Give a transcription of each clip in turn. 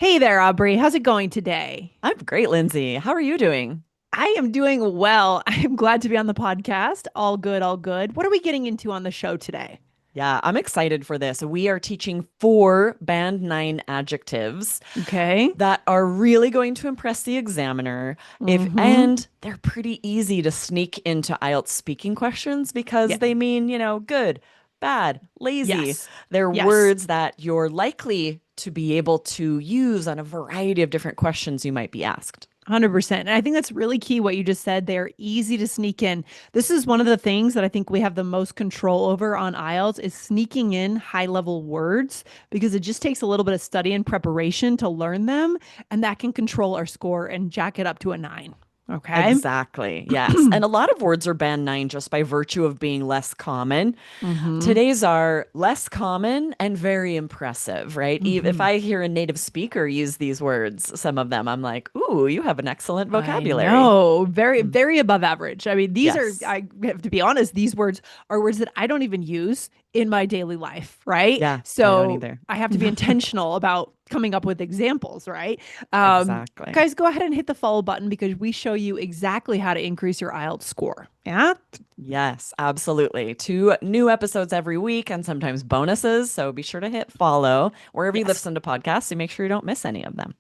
Hey there, Aubrey. How's it going today? I'm great, Lindsay. How are you doing? I am doing well. I'm glad to be on the podcast. All good, all good. What are we getting into on the show today? Yeah, I'm excited for this. We are teaching 4 Band 9 adjectives Okay. that are really going to impress the examiner. If Mm-hmm. and they're pretty easy to sneak into IELTS speaking questions because Yeah. they mean, good, bad, lazy. Yes. They're Yes. words that you're likely to be able to use on a variety of different questions you might be asked. 100%. And I think that's really key what you just said. They're easy to sneak in. This is one of the things that I think we have the most control over on IELTS is sneaking in high-level words because it just takes a little bit of study and preparation to learn them, and that can control our score and jack it up to a 9. Okay? Exactly. Yes. And a lot of words are band 9 just by virtue of being less common. Mm-hmm. Today's are less common and very impressive, right? If Mm-hmm. I hear a native speaker use these words, some of them, I'm like, ooh, you have an excellent I vocabulary. know. Very, Mm. very above average. I mean, these are, Yes. I have to be honest, these words are words that I don't even use in my daily life, right? Yeah, I don't So either. I have to be intentional about coming up with examples, right? Exactly. Guys, go ahead and hit the follow button because we show you exactly how to increase your IELTS score. Yeah. Yes, absolutely. 2 new episodes every week and sometimes bonuses. So be sure to hit follow wherever you Yes. listen to podcasts to make sure you don't miss any of them.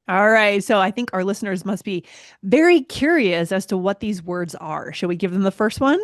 All right. So I think our listeners must be very curious as to what these words are. Shall we give them the first one?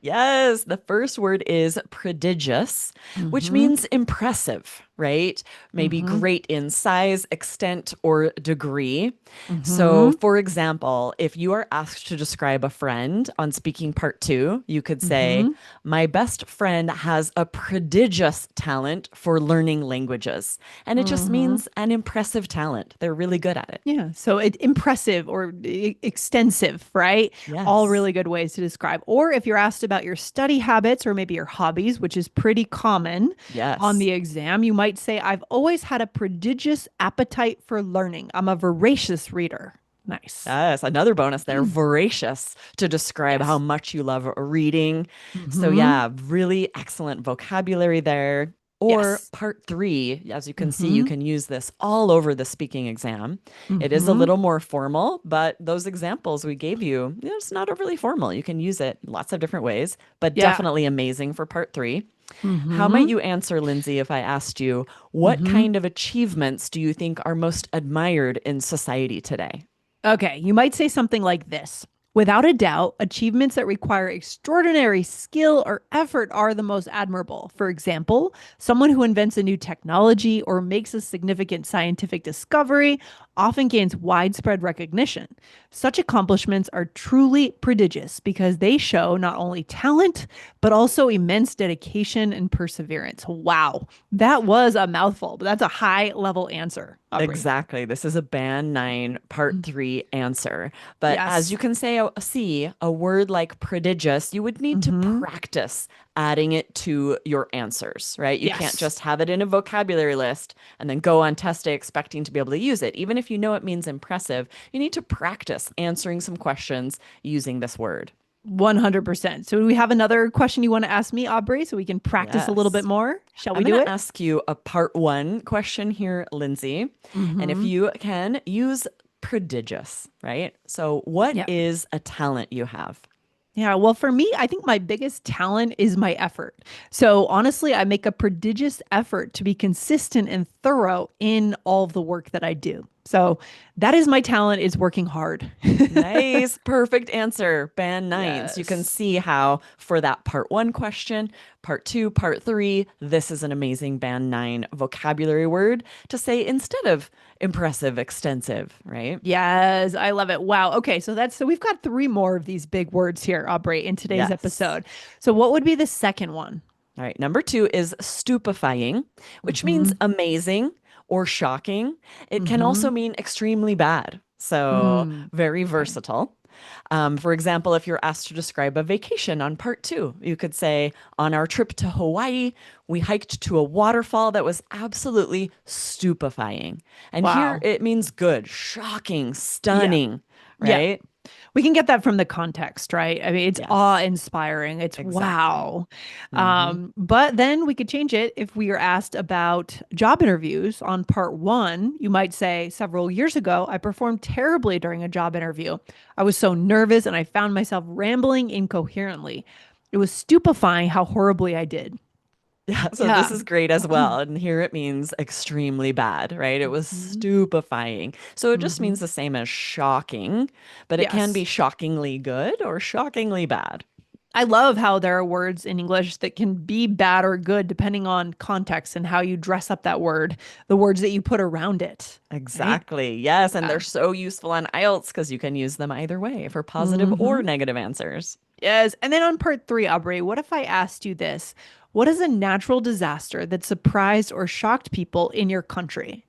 Yes, the first word is prodigious, which Mm-hmm. means impressive, right? Maybe Mm-hmm. great in size, extent, or degree. So, Mm-hmm. for example, if you are asked to describe a friend on speaking part 2, you could say, Mm-hmm. my best friend has a prodigious talent for learning languages. And it just Mm-hmm. means an impressive talent. They're really good at it. Yeah. So impressive or extensive, right? All Yes. really good ways to describe. Or if you're asked about your study habits or maybe your hobbies, which is pretty common on Yes. the exam, you might say, I've always had a prodigious appetite for learning. I'm a voracious reader. Nice. Yes, another bonus there, voracious, to describe how Yes. much you love reading. So, Mm-hmm. yeah, really excellent vocabulary there. Or Yes. part 3, as you can see, you Mm-hmm. can use this all over the speaking exam. It is a Mm-hmm. little more formal, but those examples we gave you, it's not overly formal. You can use it lots of different ways, but Yeah. definitely amazing for part 3. How might Mm-hmm. you answer, Lindsay, if I asked you, what Mm-hmm. kind of achievements do you think are most admired in society today? Okay, you might say something like this. Without a doubt, achievements that require extraordinary skill or effort are the most admirable. For example, someone who invents a new technology or makes a significant scientific discovery often gains widespread recognition. Such accomplishments are truly prodigious because they show not only talent, but also immense dedication and perseverance. Wow, that was a mouthful, but that's a high level answer, Aubrey. Exactly. This is a band 9 part Mm. 3 answer. But as you Yes. can see, a word like prodigious, you would need to Hmm. practice adding it to your answers, right? You can't Yes. just have it in a vocabulary list and then go on test day expecting to be able to use it. Even if you know it means impressive, you need to practice answering some questions using this word. 100%. So, do we have another question you want to ask me, Aubrey, so we can practice a little bit Yes. more? Shall I'm we going do to it? ask you a part 1 question here, Lindsay. And if Mm-hmm. you can use prodigious, right? So, what Yeah. is a talent you have? Yeah. Well, for me, I think my biggest talent is my effort. So, honestly, I make a prodigious effort to be consistent and thorough in all of the work that I do. So, that is my talent is working hard. Nice, perfect answer. Band 9. So you can Yes. see how for that part 1 question, part 2, part 3, this is an amazing band 9 vocabulary word to say instead of impressive, extensive, right? Yes, I love it. Wow. Okay, so we've got three more of these big words here, Aubrey, in today's Yes. episode. So what would be the second one? All right. Number 2 is stupefying, which means Mm-hmm. amazing or shocking. It can Mm-hmm. also mean extremely bad. So Mm. very Okay. versatile. For example, if you're asked to describe a vacation on part 2, you could say, on our trip to Hawaii, we hiked to a waterfall that was absolutely stupefying. And here Wow. it means good, shocking, Yeah. stunning, Yeah. right? We can get that from the context, right? I mean, it's Yes, awe-inspiring. It's exactly. wow. Hmm. But then we could change it if we are asked about job interviews on part one. You might say, several years ago, I performed terribly during a job interview. I was so nervous and I found myself rambling incoherently. It was stupefying how horribly I did. Yeah, so this Yeah. is great as well. And here it means extremely bad, right? It was Mhm. stupefying. So it just Mhm. means the same as shocking, but it can be Yes. shockingly good or shockingly bad. I love how there are words in English that can be bad or good depending on context and how you dress up that word, the words that you put around it, right? Exactly. Yes. And Yeah. they're so useful on IELTS because you can use them either way for positive or Hmm. negative answers. Yes. And then on part three, Aubrey, what if I asked you this? What is a natural disaster that surprised or shocked people in your country?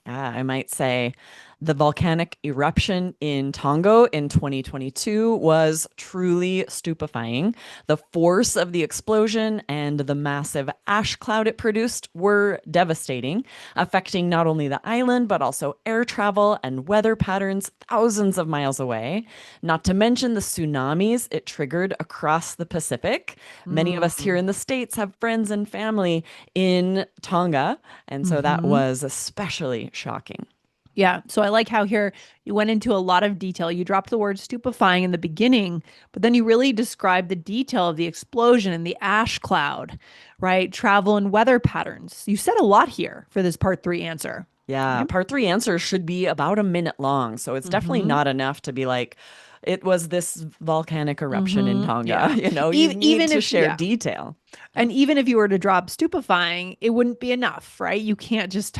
Yeah, I might say the volcanic eruption in Tonga in 2022 was truly stupefying. The force of the explosion and the massive ash cloud it produced were devastating, affecting not only the island, but also air travel and weather patterns thousands of miles away. Not to mention the tsunamis it triggered across the Pacific. Many of us here Mm. in the States have friends and family in Tonga, and so that Hmm. was especially shocking. Yeah. So I like how here you went into a lot of detail. You dropped the word stupefying in the beginning, but then you really described the detail of the explosion and the ash cloud, right? Travel and weather patterns. You said a lot here for this part three answer. Yeah, Okay. part three answers should be about a minute long. So it's definitely Mm-hmm. not enough to be like, it was this volcanic eruption in Mm-hmm. Tonga. Yeah. You need Even to if, share yeah. detail. And even if you were to drop stupefying, it wouldn't be enough, right? You can't just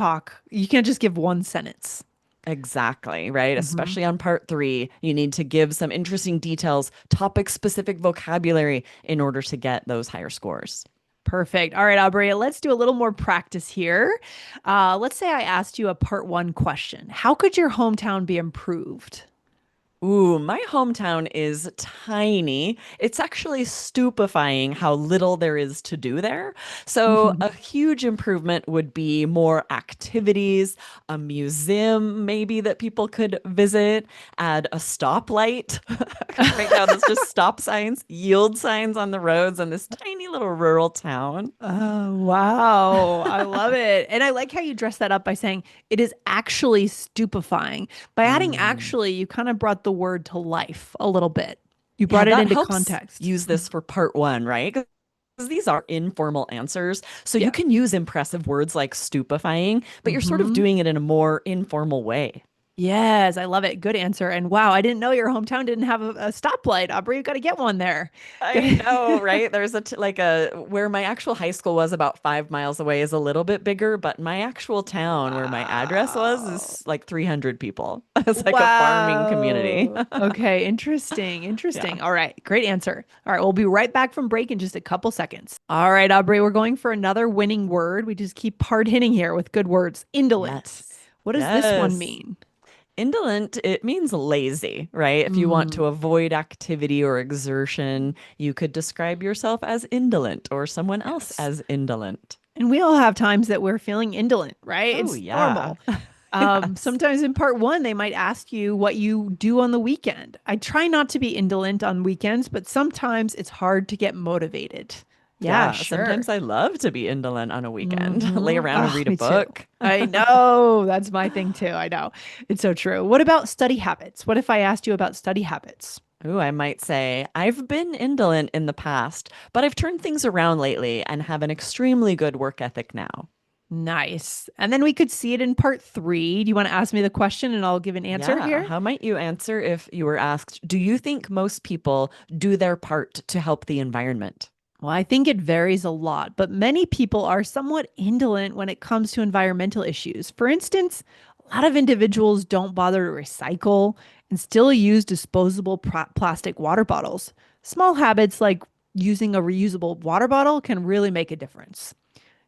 give one sentence. Exactly, right? Mm-hmm. Especially on part three, you need to give some interesting details, topic specific vocabulary in order to get those higher scores. Perfect. All right, Aubrey, let's do a little more practice here. Let's say I asked you a part one question. How could your hometown be improved? Ooh, my hometown is tiny. It's actually stupefying how little there is to do there. So, a huge improvement would be more activities, a museum maybe that people could visit, add a stoplight. Right now, there's just stop signs, yield signs on the roads in this tiny little rural town. Oh, wow. I love it. And I like how you dress that up by saying it is actually stupefying. By adding Mm. actually, you kind of brought the word to life a little bit. You Yeah, brought it that into helps context. use this for part one, right? Because these are informal answers. So you Yeah. can use impressive words like stupefying, but you're sort of Hmm. doing it in a more informal way. Yes, I love it. Good answer. And wow, I didn't know your hometown didn't have a stoplight. Aubrey, you got to get one there. I Good. know, right? There's like a where my actual high school was about 5 miles away is a little bit bigger, but my actual town where my address was Wow. is like 300 people. It's like a farming community. Wow. Okay, interesting. Yeah. Interesting. All right, great answer. All right, we'll be right back from break in just a couple seconds. All right, Aubrey, we're going for another winning word. We just keep hard hitting here with good words. Indolent. Yes. What does this one Yes. mean? Indolent, it means lazy, right? If you want to Mm, avoid activity or exertion, you could describe yourself as indolent or someone else yes. as indolent. And we all have times that we're feeling indolent, right? Oh, It's yeah. normal. Yes. Sometimes in part one, they might ask you what you do on the weekend. I try not to be indolent on weekends, but sometimes it's hard to get motivated. Yeah, Yeah. sure. Sometimes I love to be indolent on a weekend, lay Mm-hmm. around and Oh, read a me too. book. I know. That's my thing too. I know. It's so true. What about study habits? What if I asked you about study habits? Ooh, I might say, I've been indolent in the past, but I've turned things around lately and have an extremely good work ethic now. Nice. And then we could see it in part three. Do you want to ask me the question and I'll give an answer Yeah. here? How might you answer if you were asked, do you think most people do their part to help the environment? Well, I think it varies a lot, but many people are somewhat indolent when it comes to environmental issues. For instance, a lot of individuals don't bother to recycle and still use disposable plastic water bottles. Small habits like using a reusable water bottle can really make a difference.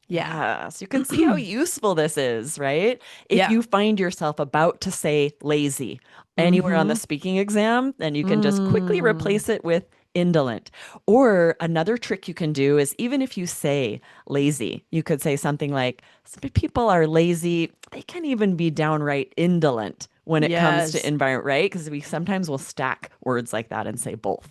Yeah. Yes, you can see how useful this is, right? If Yeah. you find yourself about to say lazy anywhere on the Mm-hmm. speaking exam, then you can just quickly Mm. replace it with indolent. Or another trick you can do is even if you say lazy, you could say something like, some people are lazy, they can even be downright indolent when it comes to Yes. environment, right? Because we sometimes will stack words like that and say both.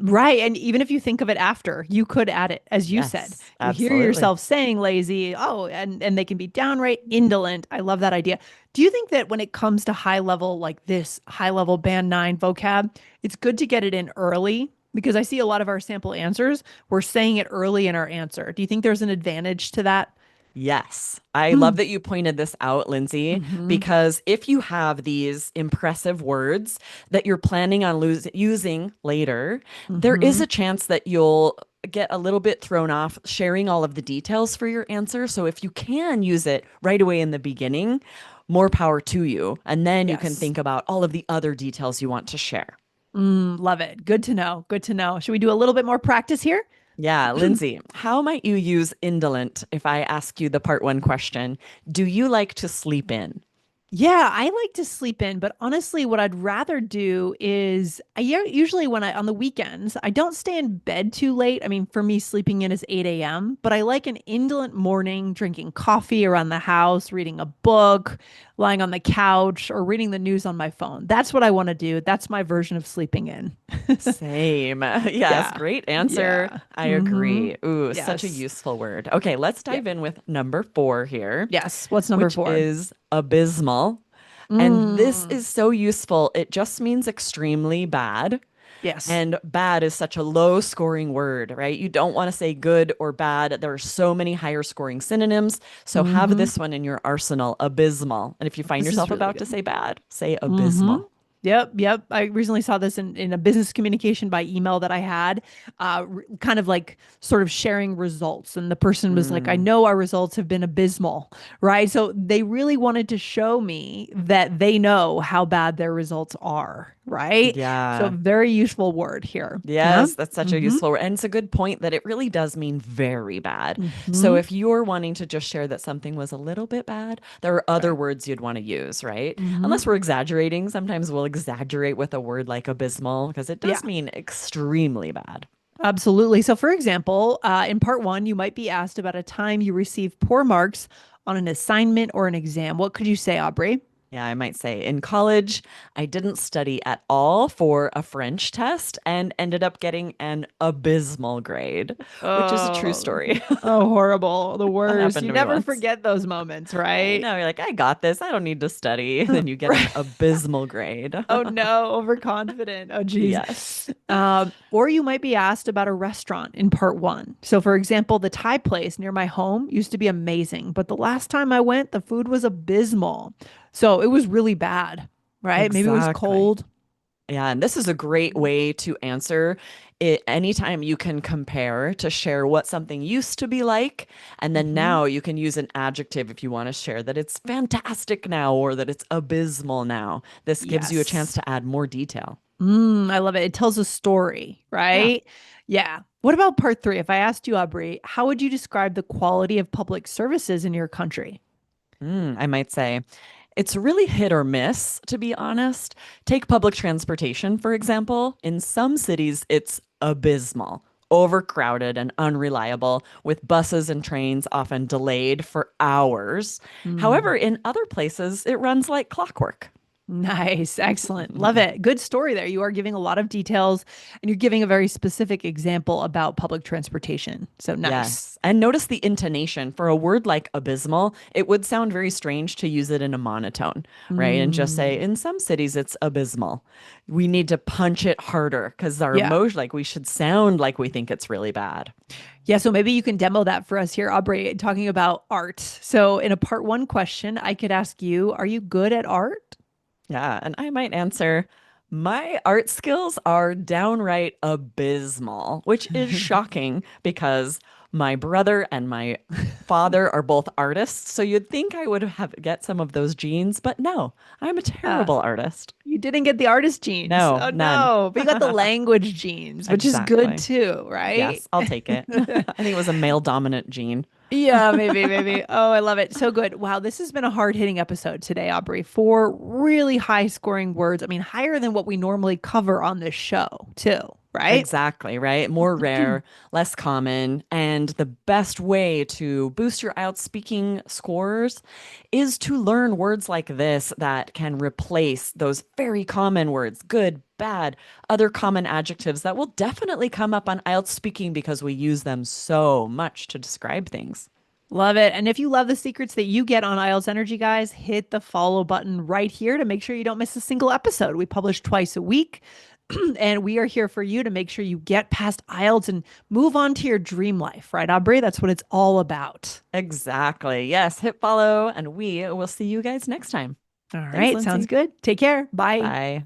Right. And even if you think of it after, you could add it, as you said. Yes, You hear absolutely. yourself saying lazy, oh, and they can be downright indolent. I love that idea. Do you think that when it comes to high level, like this high level band nine vocab, it's good to get it in early? Because I see a lot of our sample answers, we're saying it early in our answer. Do you think there's an advantage to that? Yes. I love that you pointed this out, Lindsay, Mm-hmm. because if you have these impressive words that you're planning on using later, there is Mm-hmm. a chance that you'll get a little bit thrown off sharing all of the details for your answer. So if you can use it right away in the beginning, more power to you. And then you can Yes. think about all of the other details you want to share. Love it. Good to know. Good to know. Should we do a little bit more practice here? Yeah, Lindsay, how might you use indolent if I ask you the part one question? Do you like to sleep in? Yeah, I like to sleep in, but honestly, what I'd rather do is usually when I on the weekends, I don't stay in bed too late. I mean, for me, sleeping in is 8 a.m., but I like an indolent morning, drinking coffee around the house, reading a book, lying on the couch, or reading the news on my phone. That's what I want to do. That's my version of sleeping in. Same. Yes, Yeah. great answer. Yeah. I Mm-hmm. agree. Ooh, such a Yes. useful word. Okay, let's Yeah. dive in with number four here, Yes. What's number which four? is abysmal. And this Mm. is so useful. It just means extremely bad. Yes. And bad is such a low scoring word, right? You don't want to say good or bad. There are so many higher scoring synonyms. So have Mm-hmm. this one in your arsenal, abysmal. And if you find This is yourself really about to good. say bad, say Mm-hmm. abysmal. Yep, yep. I recently saw this in a business communication by email that I had, kind of like sort of sharing results. And the person was like, I Mm, know our results have been abysmal, right? So they really wanted to show me that they know how bad their results are, right? So yeah. very useful word here. Yeah. Yes, that's such a Mm-hmm. useful word. And it's a good point that it really does mean very bad. So Mm-hmm. if you're wanting to just share that something was a little bit bad, there are other Right. words you'd want to use, right? Mm-hmm. Unless we're exaggerating, sometimes we'll exaggerate with a word like abysmal because it Yeah. does mean extremely bad. Absolutely. So, for example, in part one, you might be asked about a time you received poor marks on an assignment or an exam. What could you say, Aubrey? Yeah, I might say in college, I didn't study at all for a French test and ended up getting an abysmal grade, which is a true Oh, story. oh, horrible. The That worst. happened You to me never once. forget those moments, I right? know, you're like, I got this. I don't need to study. Then you get an Right. abysmal grade. Oh no, overconfident. Oh geez. Yes. Or you might be asked about a restaurant in part one. So, for example, the Thai place near my home used to be amazing, but the last time I went, the food was abysmal. So it was really bad, right? Maybe it was Exactly. cold. Yeah, and this is a great way to answer it anytime you can compare to share what something used to be like. And then Mm-hmm. now you can use an adjective if you want to share that it's fantastic now or that it's abysmal now. This gives you a chance Yes. to add more detail. I love it. It tells a story, Yeah. right? Yeah. What about part three? If I asked you, Aubrey, how would you describe the quality of public services in your country? I might say it's really hit or miss, to be honest. Take public transportation, for example. In some cities, it's abysmal, overcrowded, and unreliable, with buses and trains often delayed for hours. Mm. However, in other places, it runs like clockwork. Nice. Excellent. Love it. Good story there. You are giving a lot of details and you're giving a very specific example about public transportation. So nice. Yes. And notice the intonation for a word like abysmal. It would sound very strange to use it in a monotone, right? And just say, Mm. in some cities, it's abysmal. We need to punch it harder because our Yeah. emotion, like we should sound like we think it's really bad. Yeah. So maybe you can demo that for us here, Aubrey, talking about art. So in a part one question, I could ask you, are you good at art? Yeah. And I might answer, my art skills are downright abysmal, which is shocking because my brother and my father are both artists. So you'd think I would have get some of those genes, but no, I'm a Uh, terrible artist. You didn't get the artist genes. No, Oh none. no. But you got the language genes, which is good Exactly. too, right? Yes, I'll take it. I think it was a male dominant gene. Yeah, maybe, maybe. Oh, I love it. So good. Wow, this has been a hard-hitting episode today, Aubrey. Four really high-scoring words. I mean, higher than what we normally cover on this show, too. right? Exactly, right? More rare, less common. And the best way to boost your IELTS speaking scores is to learn words like this that can replace those very common words, good, bad, other common adjectives that will definitely come up on IELTS speaking because we use them so much to describe things. Love it. And if you love the secrets that you get on IELTS Energy, guys, hit the follow button right here to make sure you don't miss a single episode. We publish twice a week, and we are here for you to make sure you get past IELTS and move on to your dream life, right, Aubrey? That's what it's all about. Exactly. Yes, hit follow, and we will see you guys next time. All Thanks, right. Sounds Lindsay. good. Take care. Bye. Bye.